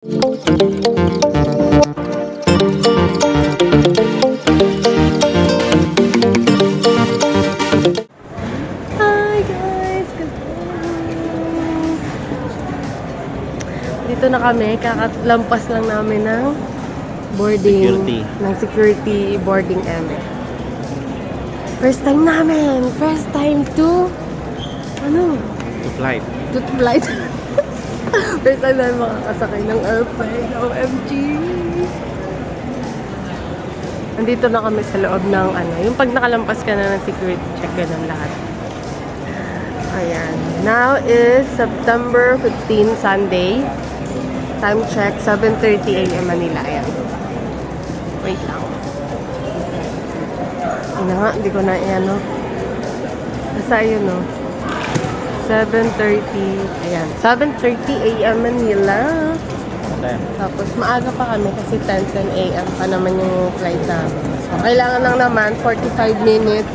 Dito na kami, kakalampas lang namin ng boarding, ng security boarding eme. First time namin! First time to flight. To flight. First time namin makakasakay ng airplane. OMG! Nandito na kami sa loob ng yung pag nakalampas ka na ng security check, ganun lahat. Ayan. Now is September 15, Sunday. Time check, 7:30 AM Manila. Ayan. Wait lang. Ano nga, hindi ko na basta yun, 7:30. Ayan. 7:30 AM Manila. Okay. Tapos maaga pa kami kasi 10 AM pa naman yung flight namin. So, kailangan lang naman 45 minutes.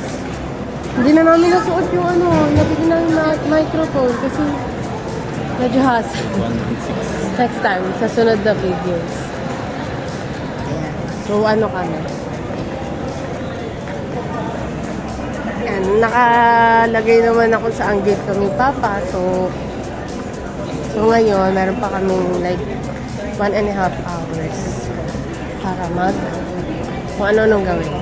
Hindi na namin nasuot yung nabigyan namin microphone kasi medyo hassle. Next time, sa sunod na videos. Ayan. So, kami. Ayan, nakalagay naman ako sa ang gate kami papasok. So, ngayon, meron pa kaming like 1.5 hours para kung ano gawin.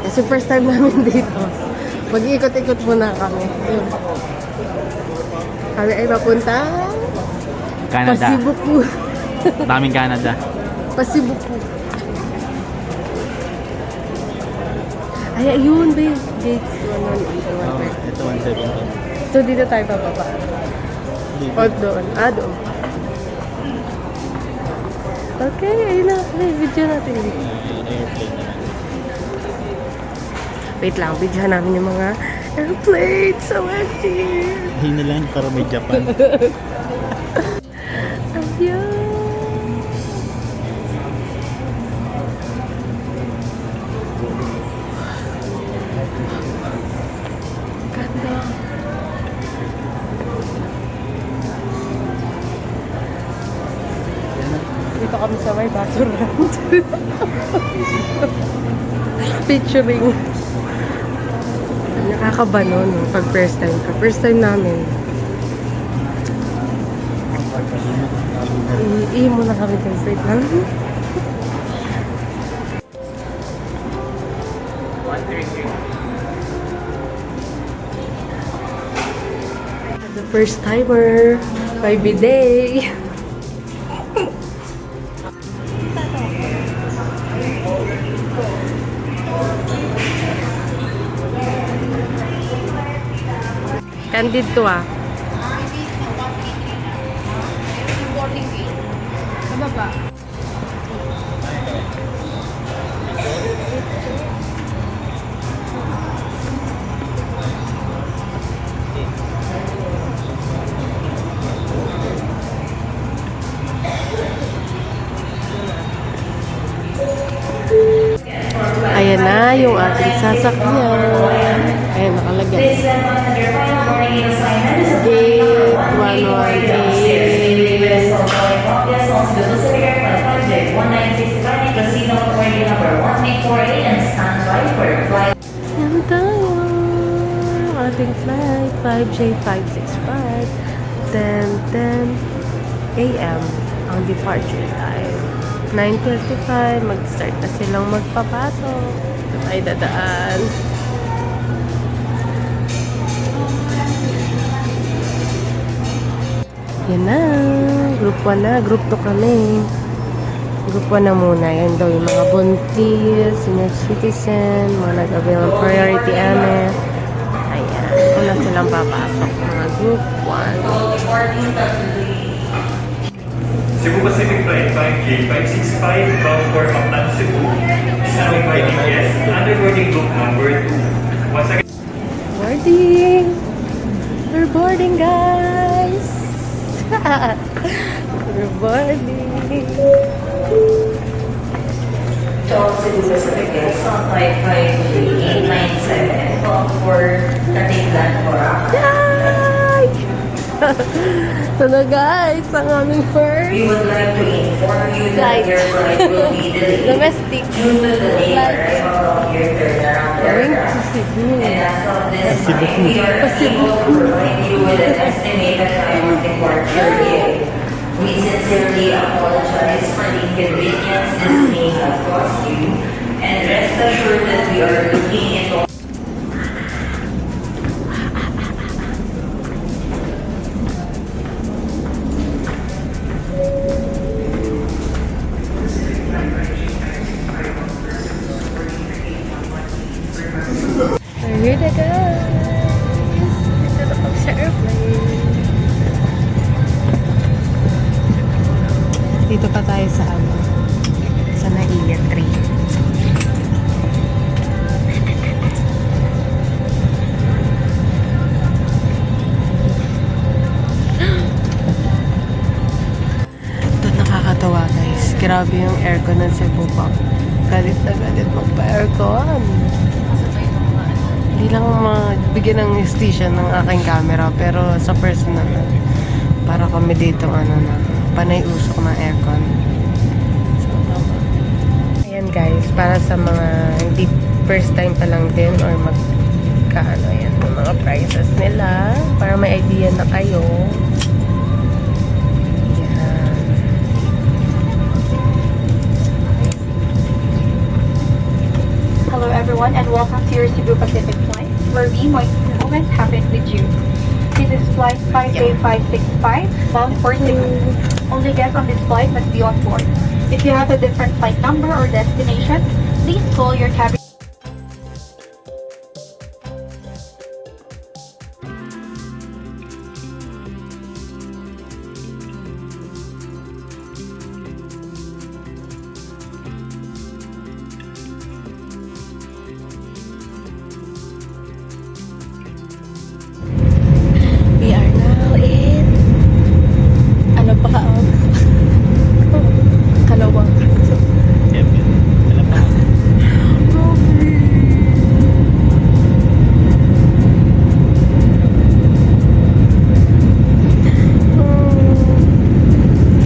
Kasi first time namin dito. Mag-iikot-ikot muna kami. Ayun. Kami ay papunta Canada. Pasibuku. Daming Canada. Pasibuku. Ay, ayun, babe. Gates 118. Ito 170. So, dito tayo bababa. O, doon. Doon. Okay, ayun na. May video natin. Airplane. Wait lang, video namin yung mga airplanes. So empty. Ayun na lang para may Japan. Ayun. Ganda. Dito kami sa may basurahan. Picturing. Nakakaba nun pag first time ka. First time namin. Iimo na kami guys. Wait lang. The first timer. By bidet. Candid to Sa baba. Ayan na yung ating sasakyan. Ayan, nakalagay. Gate 118. Yan tayo. Ating flight 5J565. 10:10 AM ang departure time. 9:35, mag-start na silang magpapasok. Ito tayo dadaan. Yan na. Group 1 na. Group 2 kami. Group 1 na muna. Yan daw yung mga buntis, senior citizen, mga nag-avail ng priority eme. Ayan. Una silang papasok. Mga group 1. Cebu Pacific Flight 5J565 bound for Upland, Cebu. Standing by DPS, underboarding group number 2. Once again, Boarding! We're boarding, guys! We're boarding! So, Cebu Pacific is on flight 5J897 bound for Katilan, Boracay. Yay! So na guys, ang aming first We would like to inform you Flight. that your flight will be delayed domestic due to the late flight arrival of your turnaround going to aircraft. Cebu. And as of this time, we are unable to provide you with an estimated time of departure yet. We sincerely apologize for the inconvenience this may have caused you, and rest assured that we are looking into We're here na guys. Dito na kami sa airplane. Dito pa tayo sa ano? Sa Naiya 3. Ito nakakatawa guys. Grabe yung aircon ng Cebu pa. Galit na galit magpa-aircon. Hindi lang magbigyan ng station ng aking camera pero sa personal na para kami dito ano na panay usok ng aircon. So, ayan guys, para sa mga hindi first time pa lang din or magkaano yan ng mga prices nila para may idea na kayo. Yan. Hello everyone and welcome to your Cebu Pacific flight where we might moment happen with you. This is flight 58565 bound for Cebu. Only guests on this flight must be on board. If you have a different flight number or destination, please call your cabin. We are now in ano pa ka? Kalawang. Siyempre. Alam pa.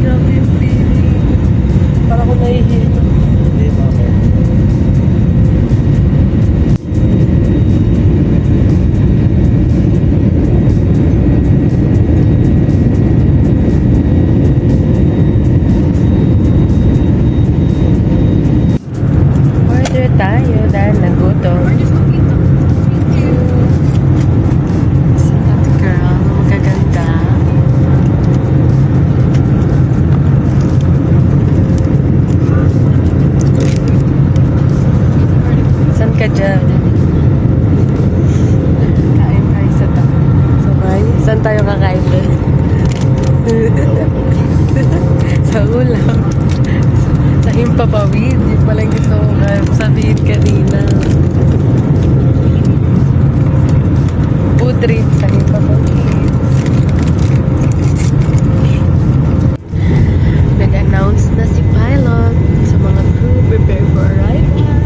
Grabe yung feeling. Para ko nahihilo. Hindi ba ako? Order tayo dahil nagutom. Sa that girl, magaganda. Saan ka dyan? Kain tayo sa tabi. Sabay? Saan tayo kakain din? Sa ulam. Sa himpapawid. Yung palang gusto ko sabihin kanina. Food trip sa himpapawid. Nag-announce na si pilot sa mga crew prepare for arrival.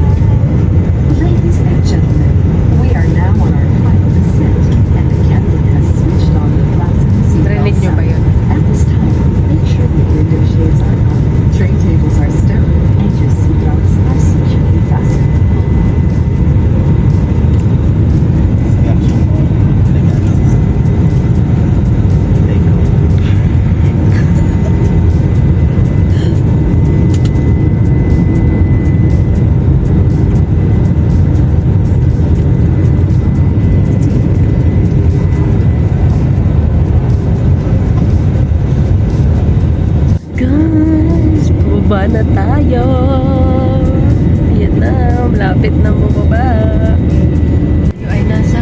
Ladies and gentlemen, we are now on our final descent, and the captain has switched on the fasten Narinig seatbelt niyo ba sign. yun? At this time, make sure the window shades are up, tray tables are stowed, and your seatbelts are securely fastened. Reaction mo. Take off. Guys, bumaba na tayo. Yan na, malapit na bumaba. Tayo ay nasa,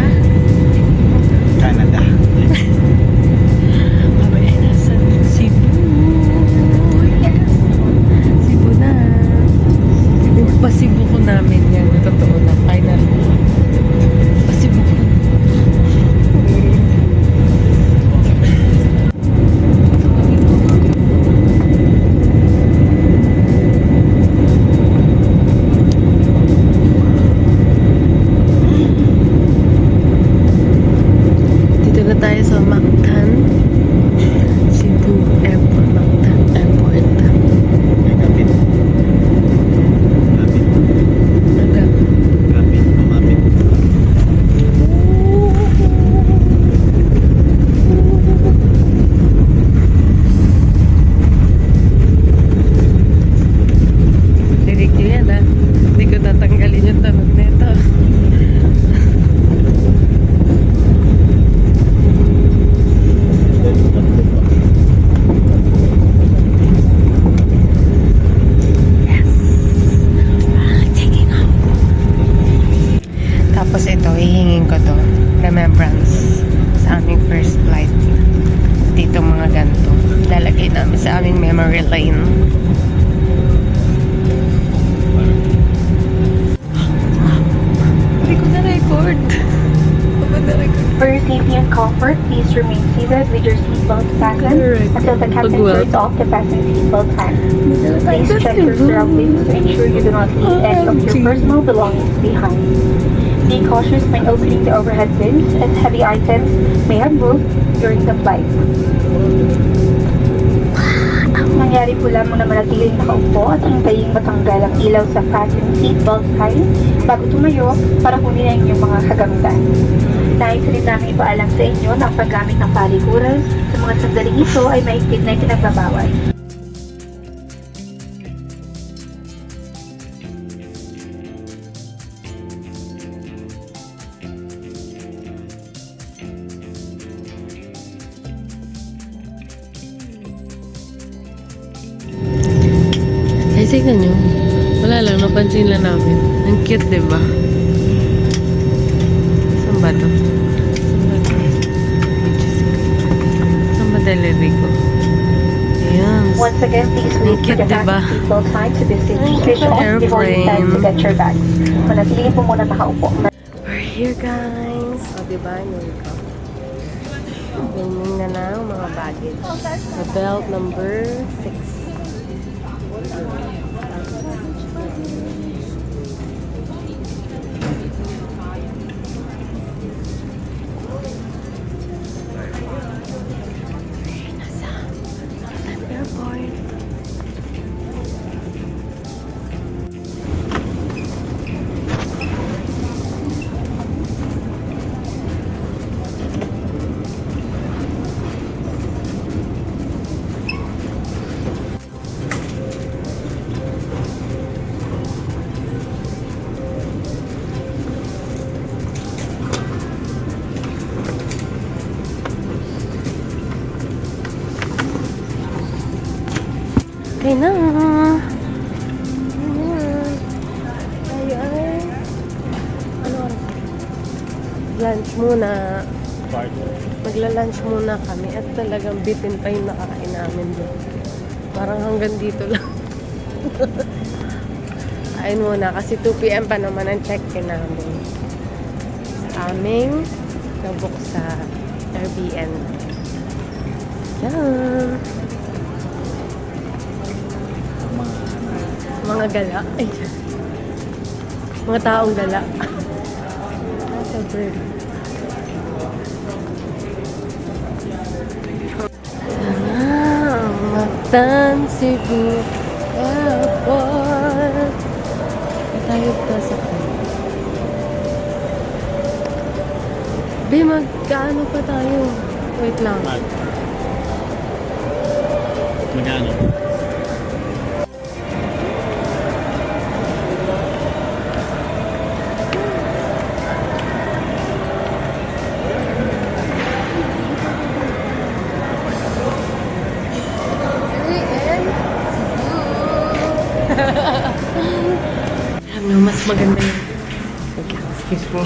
Canada. kami ay nasa Cebu. Yes! Cebu na. Yung pasibu ko namin yan. Totoo na, final. Pasibu ko. nating memory lane. Hindi ko na-record. For your safety and comfort, please remain seated with your seatbelt fastened Correct. until the captain Pag-work. turns off the fasten seatbelt sign. Please check your surroundings to ensure you do not leave any of your personal belongings behind. Be cautious when opening the overhead bins as heavy items may have moved during the flight. Mangyari po lamang na manatiling nakaupo at hintayin matanggal ang ilaw sa fasten seatbelt sign bago tumayo para kunin ang inyong mga kagamitan. Nais rin namin ipaalam sa inyo na ang paggamit ng palikuran sa mga sandaling ito ay mahigpit na ipinagbabawal. Ay, tignan nyo. Wala lang, napansin lang namin. Ang cute, diba? Saan ba to? Saan ba Delirico? Ayan. Once again, please wait for Cute, the diba? fasten seatbelt sign to be switched off before you stand to get your bags. Manatiling po muna nakaupo. We're here, guys. O, diba? Yun ko. Ganyan na lang mga baggage. The belt number 6. Airport. Okay na. Tayo ay... Ano oras? Lunch muna. Magla-lunch muna kami at talagang bitin pa yung nakakain namin doon. Parang hanggang dito lang. Kain muna kasi 2 PM pa naman ang check-in namin. Sa aming nabook sa Airbnb. Yan. Mga gala. Ay, mga taong gala. Nasa bird. Mactan, Cebu Airport. Tayo pa sa Be, magkaano pa tayo? Wait lang. Magkano? Alam nyo, mas maganda yung... Wait lang, excuse me.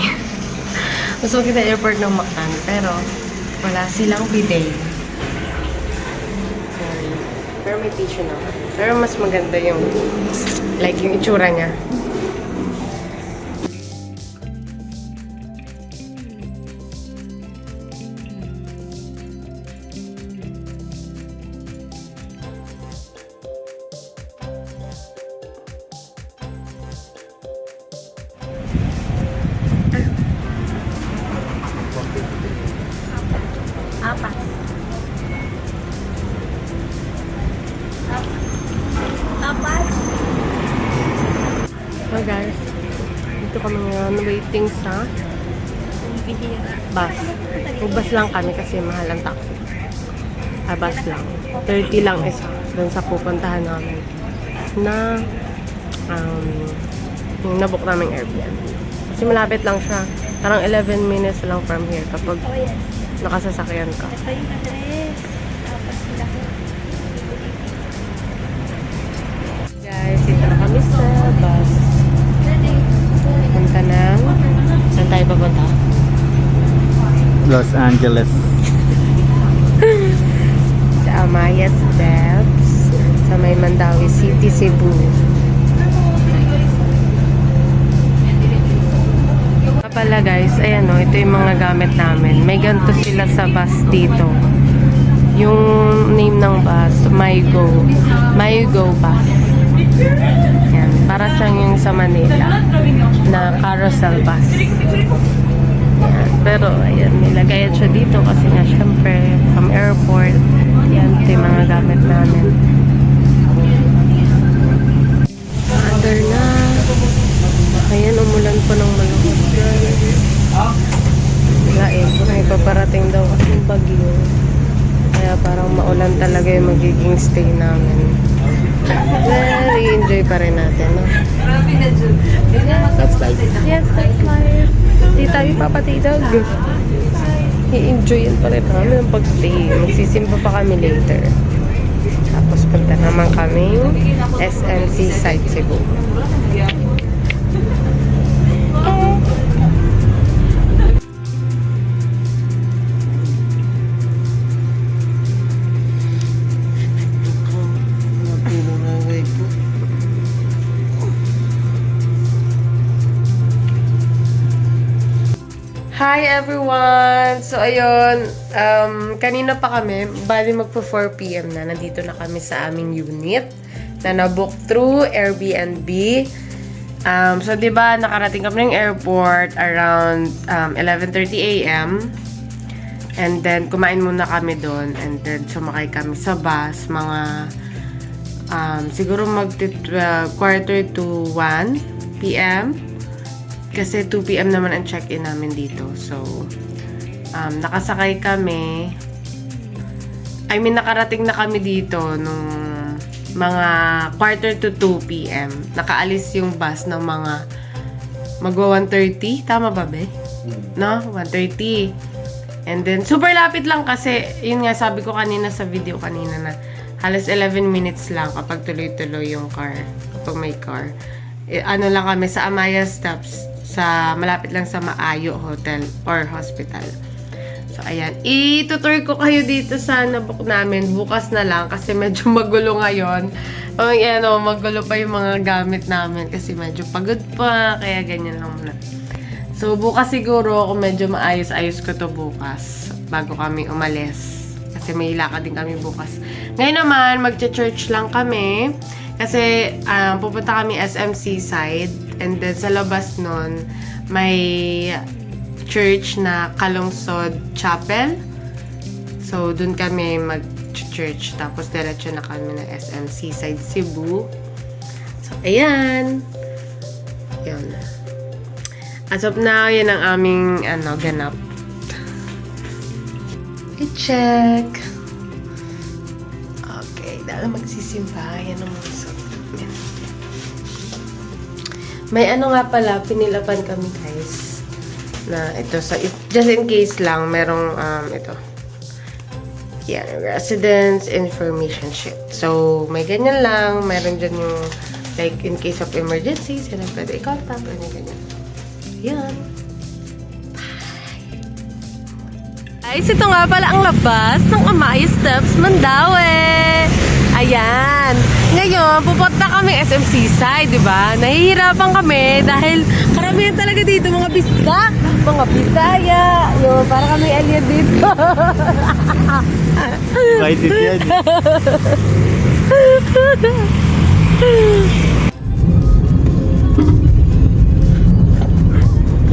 Mas maganda yung airport ng Mactan, pero wala silang bidet. Sorry. Pero may tissue naman. Pero mas maganda yung... Like, yung itsura niya. Apat. So guys, dito kami ngayon waiting sa bus. Mag-bus lang kami kasi mahal ang taxi. Bus lang. 30 lang isa doon sa pupuntahan namin na yung nabook naming Airbnb. Kasi malapit lang siya. Parang 11 minutes lang from here kapag nakasasakyan ka. Ito yung address. Tapos sila. Guys, dito na kami sa bus. Punta ng... Saan tayo papunta? Los Angeles. Sa Amaya Steps. may Mandawi City, Cebu. Pala guys, ayan o, ito yung mga gamit namin. May ganito sila sa bus dito. Yung name ng bus, MyGo bus. Yan, para siyang yung sa Manila na carousel bus. Yan, pero ayan, nilagay siya dito kasi nga syempre from airport. Yan, ito yung mga gamit namin. Other na. Ayan, umulan pa ng malakas guys. Wala eh, may paparating daw kasi bagyo. Kaya parang maulan talaga yung magiging stay namin. Very enjoy pa rin natin, no? That's life. Yes, that's life. Di tayo papatidog. I-enjoyin pa rin namin ang pag-stay. Magsisimba pa kami later. Tapos punta naman kami SMC site Cebu. Hi everyone! So ayun, kanina pa kami, bali magpo 4 PM na, nandito na kami sa aming unit na nabook through Airbnb. So diba, nakarating kami ng airport around 11:30 AM. And then kumain muna kami doon and then sumakay kami sa bus mga siguro quarter to 1 PM. Kasi 2 PM naman ang check-in namin dito. So, nakasakay kami. I mean, nakarating na kami dito nung mga quarter to 2 PM. Nakaalis yung bus ng mga magwa 1:30. Tama ba, be? No? 1:30. And then, super lapit lang kasi, yun nga, sabi ko kanina sa video kanina na halos 11 minutes lang kapag tuloy-tuloy yung car. Kapag may car. Ano lang kami sa Amaya Steps. Malapit lang sa Maayo Hotel or Hospital. So, ayan. Itutour ko kayo dito sa nabook namin. Bukas na lang kasi medyo magulo ngayon. Magulo pa yung mga gamit namin kasi medyo pagod pa. Kaya ganyan lang muna. So, bukas siguro kung medyo maayos-ayos ko to bukas bago kami umalis. Kasi may lakad din kami bukas. Ngayon naman, magcha-church lang kami. Kasi pupunta kami SMC side. And then sa labas nun, may church na Kalungsod Chapel. So, dun kami mag-church. Tapos, diretso na kami na SMC side Cebu. So, ayan. Yun. As of now, yan ang aming ganap. I-check. Okay, dahil magsisimba. Yan ang mga suot. May nga pala, pinilapan kami guys. Na ito, just in case lang, merong ito. Yan, residence information sheet. So, may ganyan lang. Meron dyan yung, like, in case of emergency, sila pwede i-contact. Ganyan. Yan. Guys, ito nga pala ang labas ng Amaya Steps, Mandawi. Ayan. Ngayon, pupunta kami SMC side, di ba? Nahihirapan kami dahil karamihan talaga dito mga Bisaya, mga Bisaya. Yun, para kami alien dito. Invited yan.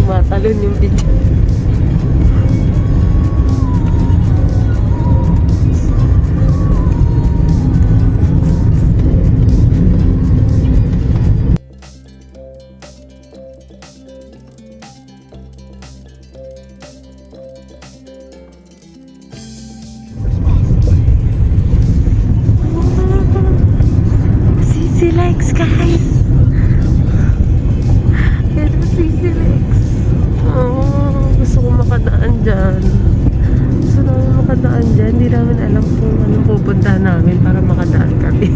Tumatalon yung video. Legs, guys. Yan ang Sisi Legs. Gusto ko makadaan dyan. Gusto namin makadaan dyan. Hindi namin alam kung anong pupuntahan namin para makadaan kami.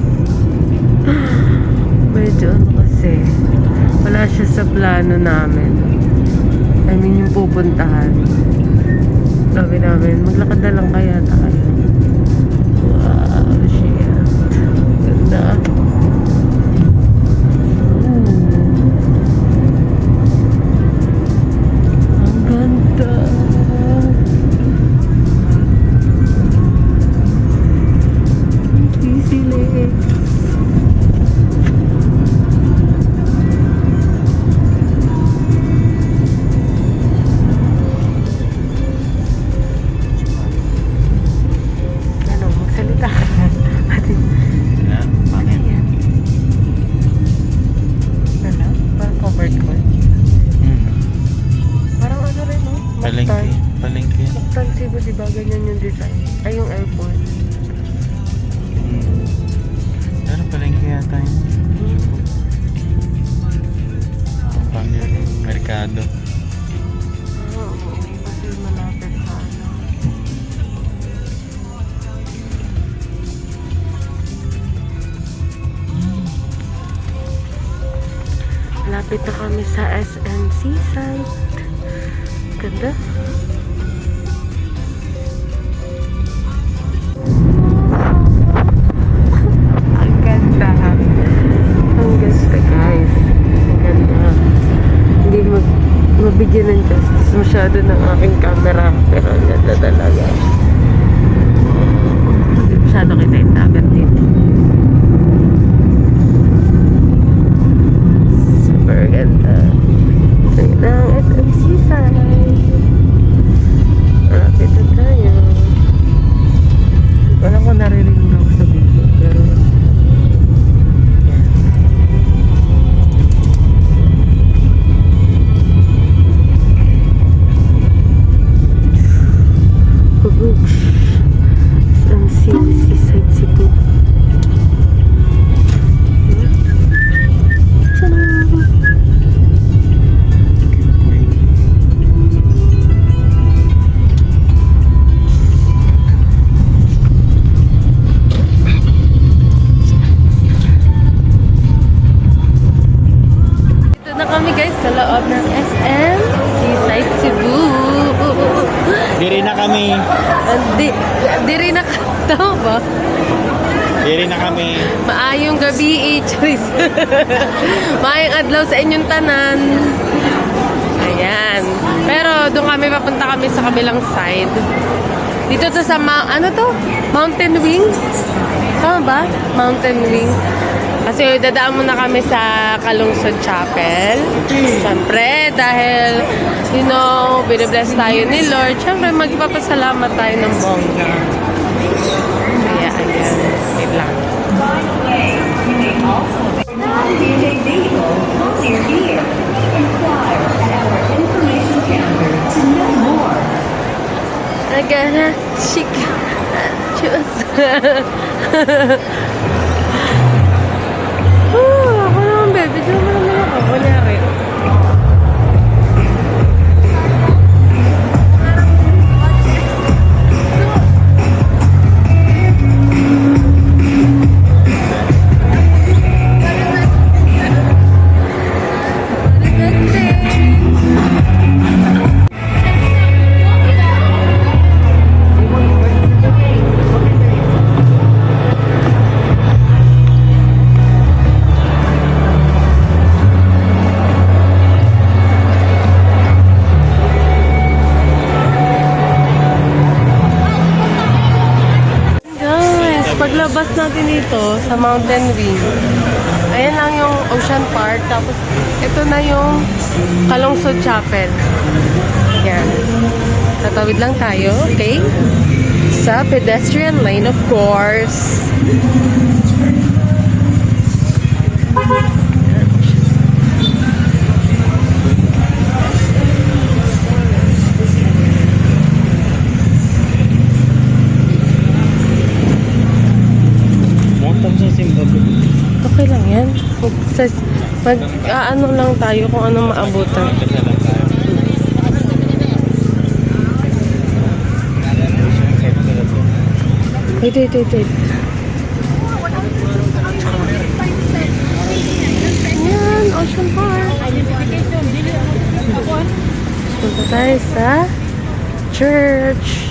Medyo kasi wala siya sa plano namin. I mean yung pupuntahan. Sabi namin, maglakad na lang kaya tayo. Wow, shit. Ganda. Malapit na kami sa SNC site. Ganda. Ang ganda. Ang ganda guys. Ang ganda. Hindi mabigyan ng justice masyado ng aking camera. Pero ang ganda talaga. Hindi masyado kita yung dagat dito. Super ganda. Ito na ang SMC side. Malapit na tayo. Wala ko naririnig ako sa video. Pero yan. Books. SMC Seaside Cebu. Dito na kami guys sa loob ng SM Seaside Cebu. Diri na kami. Di rin nakatawa ba? Diri na kami. Maayong gabi, Charis. Maayong adlaw sa inyong tanan. Ayan. Pero doon kami papunta kami sa kabilang side. Dito sa ano to? Mountain Wing? Tama ba? Mountain Wing. Kasi dadaan muna kami sa Kalungsod Chapel. Siyempre, dahil, you know, binibless tayo ni Lord. Siyempre, magpapasalamat tayo ng bongga. Kaya, ayan. Wait lang. Agana, chika, chus. Ako naman, baby. Diyan mo naman ako. Kunyari. Paglabas natin dito sa Mountain Wing, ayan lang yung Ocean Park. Tapos, ito na yung Kalungsod Chapel. Yan. Tatawid lang tayo, okay? Sa pedestrian lane, of course. Okay lang yan. Ano lang tayo kung ano maabutan. Wait. Ayan, Ocean Park. Punta tayo sa church.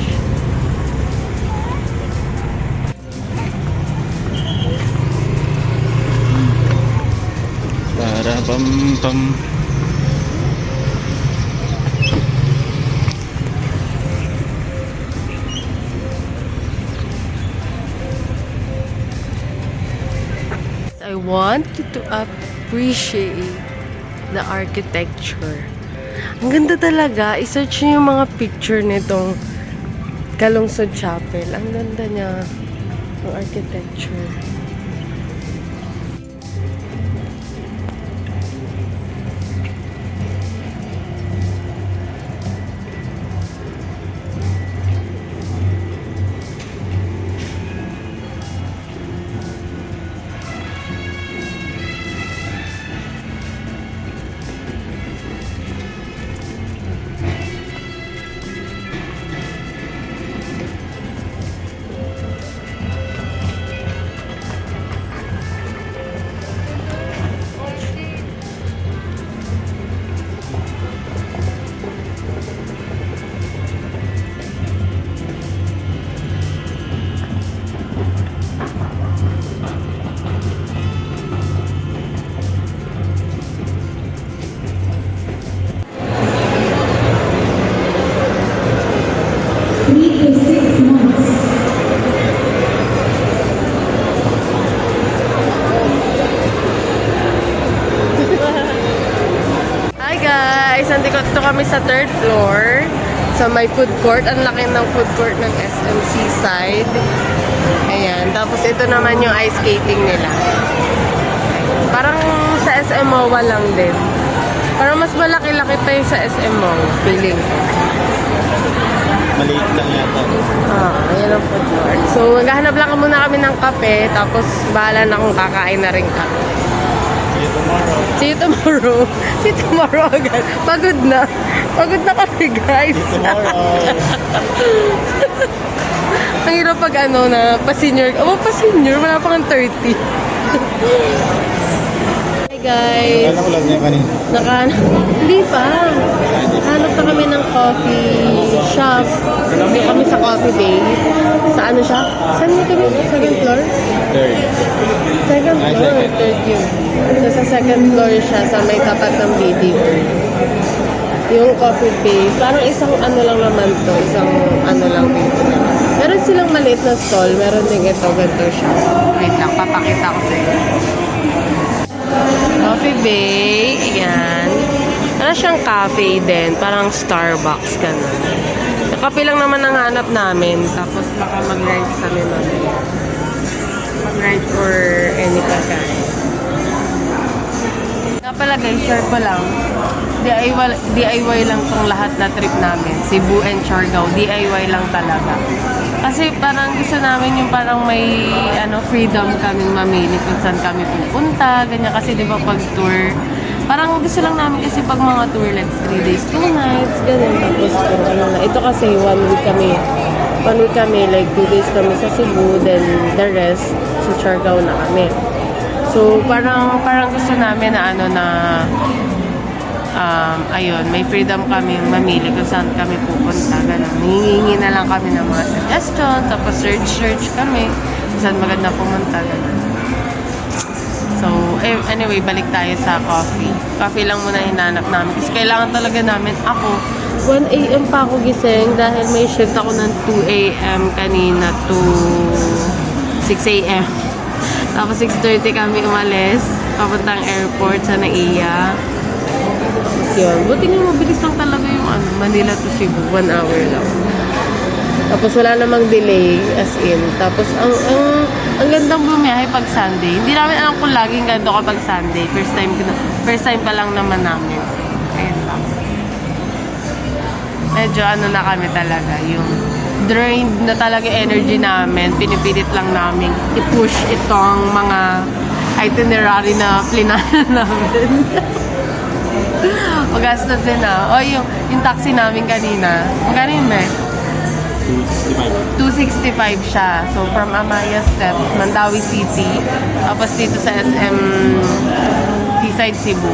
Para pam. I want you to appreciate the architecture. Ang ganda talaga. I-search nyo yung mga picture nitong Kalungsod Chapel. Ang ganda niya. Ang architecture. kami sa 3rd floor. Sa may food court. Ang laki ng food court ng SM Seaside. Ayan. Tapos ito naman yung ice skating nila. Parang sa SM MOA lang din. Parang mas malaki-laki pa yung sa SM MOA. Feeling. Maliit lang yata. Ayan ang food court. So, maghahanap lang muna kami ng kape. Tapos, bahala na kung kakain na rin kami. See you tomorrow. See you tomorrow. See you tomorrow agad. Pagod na. Pagod na kami, guys. See you tomorrow. Ang hirap pag ano na, pa-senior. Oh, pa-senior. Wala pang 30. Hi, guys. Kala ko lang niya kanina. Hindi pa. Hanap na kami ng coffee shop. Hindi kami sa Coffee Bay. Sa ano siya? Saan niyo kami? Second floor? Third. Second Ay, floor. second. Third yun. So, sa second floor siya, sa may tapat ng BDO. Yung Coffee Bay. Parang isang ano lang naman to. Isang ano lang dito. Meron silang maliit na stall. Meron din ito. Ganito siya. Wait lang. Papakita ko sa inyo. Coffee Bay. Ayan. Parang siyang cafe din. Parang Starbucks. Ganun. Kape lang naman ang hanap namin. Tapos baka mag-rice kami mamaya. Mag-rice or any pagkain. Nga pala guys, share ko lang. DIY lang tong lahat na trip namin. Cebu and Siargao. DIY lang talaga. Kasi parang gusto namin yung parang may freedom kaming mamili kung saan kami pupunta. Ganyan kasi di ba pag tour, parang gusto lang namin kasi pag mga tour like 3 days, 2 nights, ganyan. Tapos kung ano na. Ito kasi 1 week kami. 1 week kami, like 2 days kami sa Cebu, then the rest sa Siargao na kami. So parang gusto namin na ayun, may freedom kami mamili kung saan kami pupunta. Ganun. Hihingi na lang kami ng mga suggestions, tapos search kami kung saan maganda pumunta. Ganun. So, anyway, balik tayo sa coffee. Coffee lang muna hinanap namin. Kasi kailangan talaga namin. Ako, 1 a.m. pa ako gising dahil may shift ako ng 2 a.m. kanina to 6 a.m. Tapos 6:30 kami umalis. Papuntang airport sa NAIA. Tapos yun. Buti nga mabilis lang talaga yung Manila to Cebu. 1 hour lang. Tapos wala namang delay, as in. Tapos ang gandang bumiyahe pag Sunday. Hindi namin alam kung laging ganito kapag Sunday. First time pa lang naman namin. Ayun lang. Medyo na kami talaga. Yung drained na talaga energy namin. Pinipilit lang namin i-push itong mga itinerary na plinanan namin. Magastos din na. O yung taxi namin kanina. Magkano yun, Meg? 265 siya. So, from Amaya Steps, Mandawi City. Tapos dito sa SM Seaside, Cebu.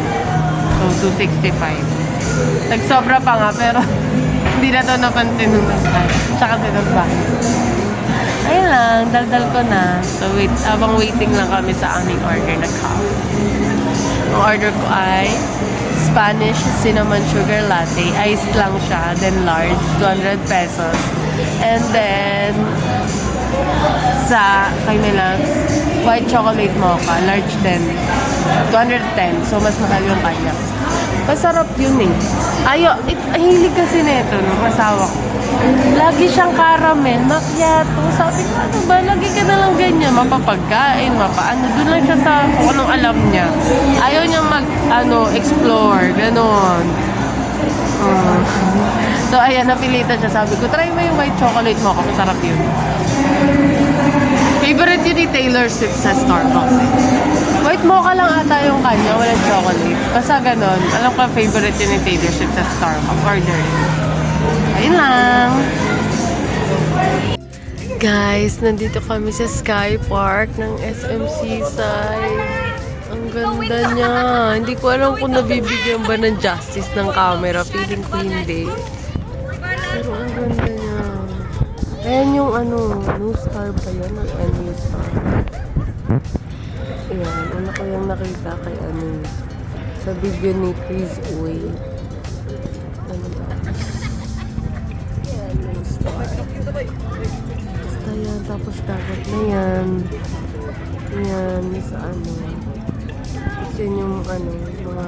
So, 265. Nagsobra pa nga, pero hindi na to napansin nung nagbahay. Tsaka sinagbahay. Ayun lang, daldal ko na. So, abang waiting lang kami sa aming order na coffee. Ang order ko ay Spanish cinnamon sugar latte. Iced lang siya. Then large, 200 pesos. And then, sa kanilang white chocolate mocha, large din. 210. So, mas mahal yung kanya. Masarap yun eh. Hilig kasi nito nung asawa ko. Lagi siyang caramel, macchiato. Sabi ko, ano ba? Lagi ka na lang ganyan. Mapapagkain, mapaano. Doon lang siya sa kung anong alam niya. Ayaw niya explore. Ganon. So, ayan, napilitan siya. Sabi ko, try mo yung white chocolate mo. Masarap yun. Favorite yun ni Taylor Swift sa Starbucks. White mocha lang ata yung kanya, walang chocolate. Basta ganon. Alam ko, favorite yun ni Taylor Swift sa Starbucks. Order. Ayun lang. Guys, nandito kami sa Sky Park ng SM Seaside. Ang ganda niya. Hindi ko alam kung nabibigyan ba ng justice ng camera. Feeling ko hindi. Pero ang ganda niya. Ayan yung New Star ba yan? New Star. Ayan, ko yung nakita kay sa video ni Chris Uy. Ayan, New Star. Basta yan, tapos dagat na yan. Ayan, sa Tapos napansin yung mga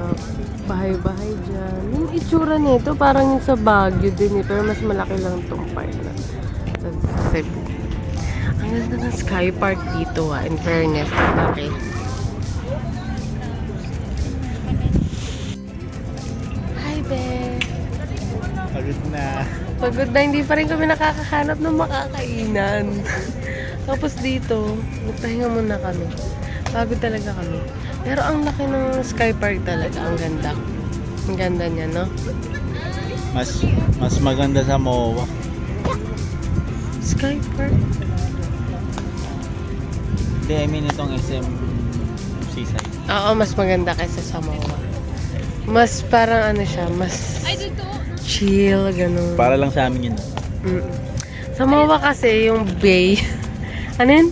bahay-bahay dyan. Yung itsura nito, parang yung sa Baguio din eh. Pero mas malaki lang itong part na sa Cebu. Ang ganda ng Sky Park dito in fairness. Okay. Hi, Be! Pagod na. Pagod na, hindi pa rin kami nakakahanap ng makakainan. Tapos dito, magpahinga muna kami. Pagod talaga kami. Pero ang laki ng Sky Park talaga. Ang ganda. Ang ganda niya, no? Mas maganda sa MOA. Sky Park. Hindi, I mean itong SM Seaside. Oo, mas maganda kaysa sa MOA. Mas parang ano siya, mas chill, ganun. Para lang sa amin yun. Sa MOA kasi, yung bay, ano yun?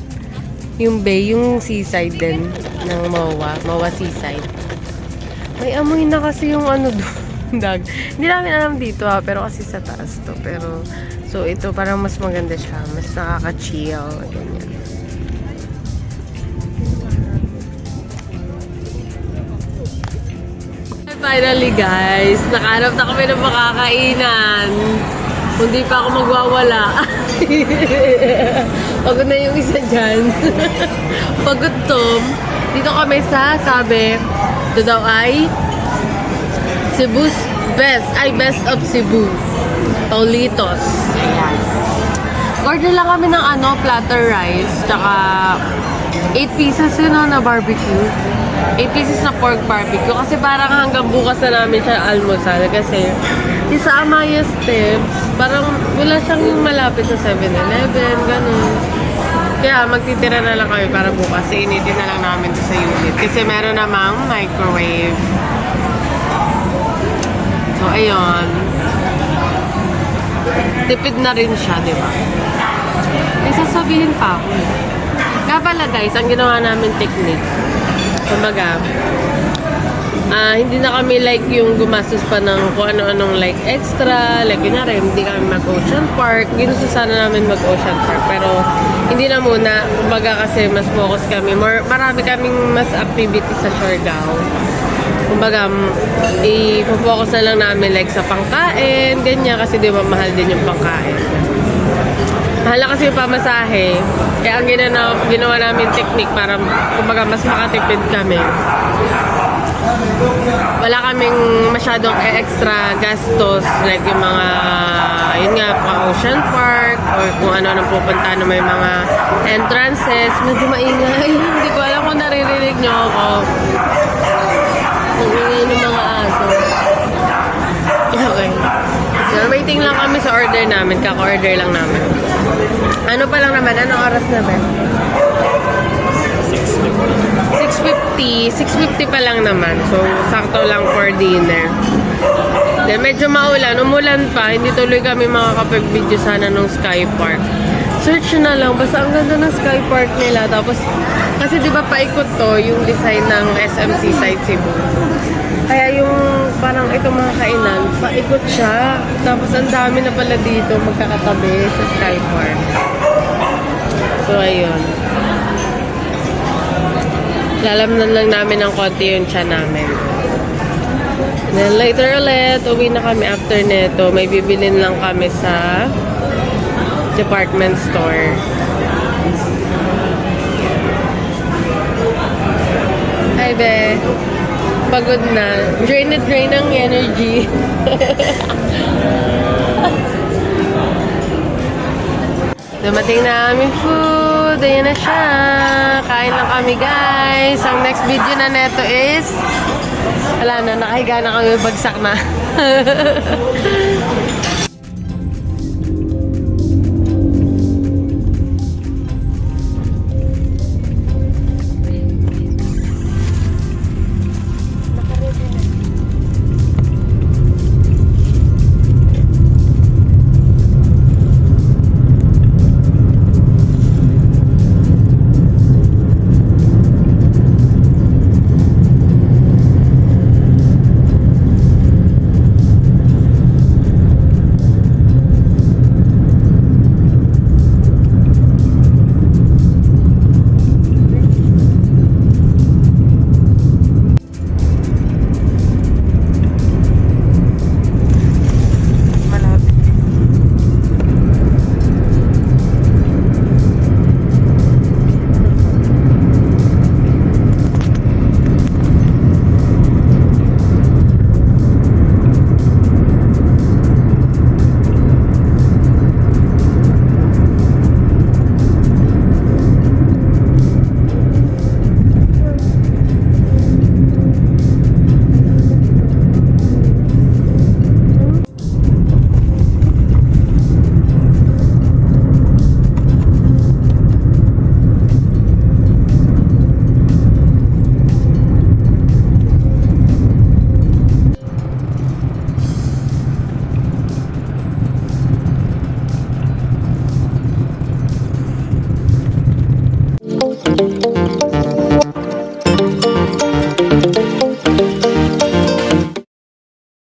Yung bay, yung seaside din ng MOA Seaside. May amoy na kasi yung ano doon, dag. Hindi namin alam dito pero kasi sa taas to. Pero, so ito parang mas maganda siya, mas nakaka-chill, ganyan. Finally guys, nakahanap na kami ng makakainan. Hindi pa ako magwawala. Pagod na yung isa dyan. Pagod Tom. Dito kami sa, sabi, ito daw ay Cebu's best of Cebu. Paulitos. Ayan. Order lang kami ng platter rice, tsaka 8 pieces yun na barbecue. 8 pieces na pork barbecue. Kasi parang hanggang bukas na namin siya almusal. Kasi sa Amaya Steps, parang wala siyang malapit sa 7-Eleven, ganun. Kaya magtitira na lang kami para bukas. Initin na lang namin sa unit. Kasi meron namang microwave. So, ayun. Tipid na rin siya, di ba? May sasabihin pa ako. Kaya pala guys, ang ginawa namin technique. Kumbaga, hindi na kami like yung gumastos pa ng kung ano-anong like extra. Like kunyari, hindi kami mag-Ocean Park. Ginusto sana namin mag-Ocean Park. Pero hindi na muna. Kumbaga kasi mas focus kami. Marami kaming mas activity sa Siargao. Kumbaga, i-focus na lang namin like sa pangkain. Ganyan kasi di ba mahal din yung pangkain. Mahal kasi yung pamasahe. Kaya ang ginawa namin technique para kumbaga mas makatipid kami. Wala kaming masyadong extra gastos like yung mga yun nga pa Ocean Park or kung ano pupunta na may mga entrances. Medyo maingay. Hindi ko alam kung naririnig nyo ako. Ang ingay ng mga aso. Okay. So, waiting lang kami sa order namin. Kaka-order lang namin. Ano pa lang naman? Anong oras na ba? 6:50. 6:50 pa lang naman. So, sakto lang for dinner. Then, medyo maulan. Umulan pa. Hindi tuloy kami makakapag-video sana nung Sky Park. Search na lang. Basta ang ganda ng Sky Park nila. Tapos, kasi di ba paikot to yung design ng SM Seaside Cebu. Kaya yung parang itong mga kainan, paikot siya. Tapos ang dami na pala dito magkakatabi sa Sky Park. So, ayun. Lalamnan lang namin ng konti yung tiyan namin. Then later ulit, uwi na kami after neto. May bibilin lang kami sa department store. Hi, Be. Pagod na. Drain ang energy. Dumating na aming food. Ayan na siya. Kain lang kami, guys. Ang next video na neto is wala na, nakahiga na kami, bagsak na.